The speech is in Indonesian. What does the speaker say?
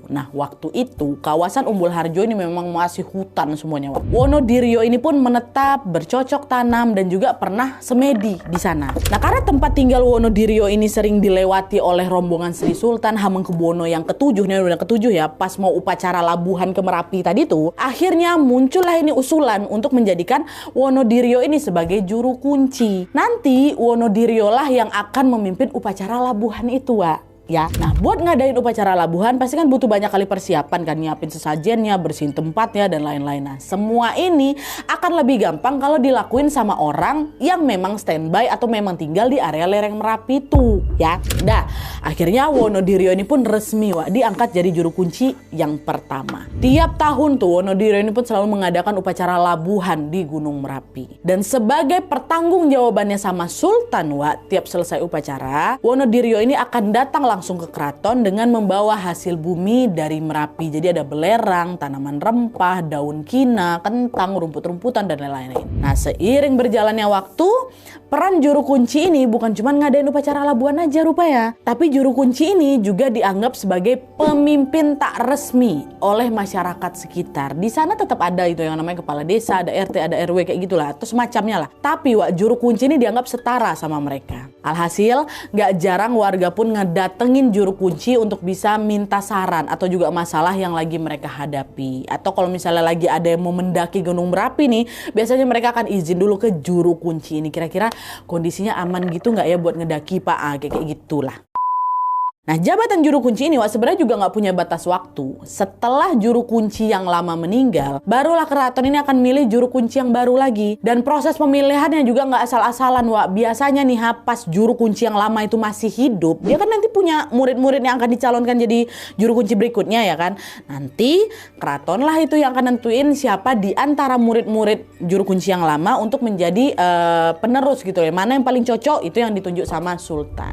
Nah, waktu itu kawasan Umbul Harjo ini memang masih hutan semuanya. Wonodiryo ini pun menetap, bercocok tanam dan juga pernah semedi di sana. Nah, karena tempat tinggal Wonodiryo ini sering dilewati oleh rombongan Sri Sultan Hamengkubuwono yang ketujuh, nih udah ketujuh ya, pas mau upacara labuhan ke Merapi tadi tuh, akhirnya muncullah ini usulan untuk menjadikan Wonodiryo ini sebagai juru kunci. Nanti Wonodiryo lah yang akan memimpin upacara labuhan itu, Wak. Ya, nah buat ngadain upacara labuhan pasti kan butuh banyak kali persiapan kan, nyiapin sesajennya, bersihin tempatnya dan lain-lain. Nah, semua ini akan lebih gampang kalau dilakuin sama orang yang memang standby atau memang tinggal di area lereng Merapi itu, ya. Nah, akhirnya Wonodiryo ini pun resmi, Wak, diangkat jadi juru kunci yang pertama. Tiap tahun tuh Wonodiryo ini pun selalu mengadakan upacara labuhan di Gunung Merapi. Dan sebagai pertanggungjawabannya sama Sultan, Wak, tiap selesai upacara, Wonodiryo ini akan datang langsung ke keraton dengan membawa hasil bumi dari Merapi. Jadi ada belerang, tanaman rempah, daun kina, kentang, rumput-rumputan dan lain-lain. Nah, seiring berjalannya waktu, peran juru kunci ini bukan cuma ngadain upacara labuhan aja rupanya, tapi juru kunci ini juga dianggap sebagai pemimpin tak resmi oleh masyarakat sekitar. Di sana tetap ada itu yang namanya kepala desa, ada RT, ada RW kayak gitulah, terus macamnya lah. Tapi Wak, juru kunci ini dianggap setara sama mereka. Alhasil, gak jarang warga pun ngedatengin juru kunci untuk bisa minta saran atau juga masalah yang lagi mereka hadapi. Atau kalau misalnya lagi ada yang mau mendaki Gunung Merapi nih, biasanya mereka akan izin dulu ke juru kunci ini. Kira-kira kondisinya aman gitu nggak ya buat ngedaki, Pak? Kayak gitulah. Nah, jabatan juru kunci ini, Wak, sebenarnya juga nggak punya batas waktu. Setelah juru kunci yang lama meninggal, barulah keraton ini akan milih juru kunci yang baru lagi. Dan proses pemilihannya juga nggak asal-asalan, Wak. Biasanya nih, pas juru kunci yang lama itu masih hidup, dia kan nanti punya murid-murid yang akan dicalonkan jadi juru kunci berikutnya, ya kan? Nanti keraton lah itu yang akan nentuin siapa di antara murid-murid juru kunci yang lama untuk menjadi penerus gitu ya. Mana yang paling cocok, itu yang ditunjuk sama Sultan.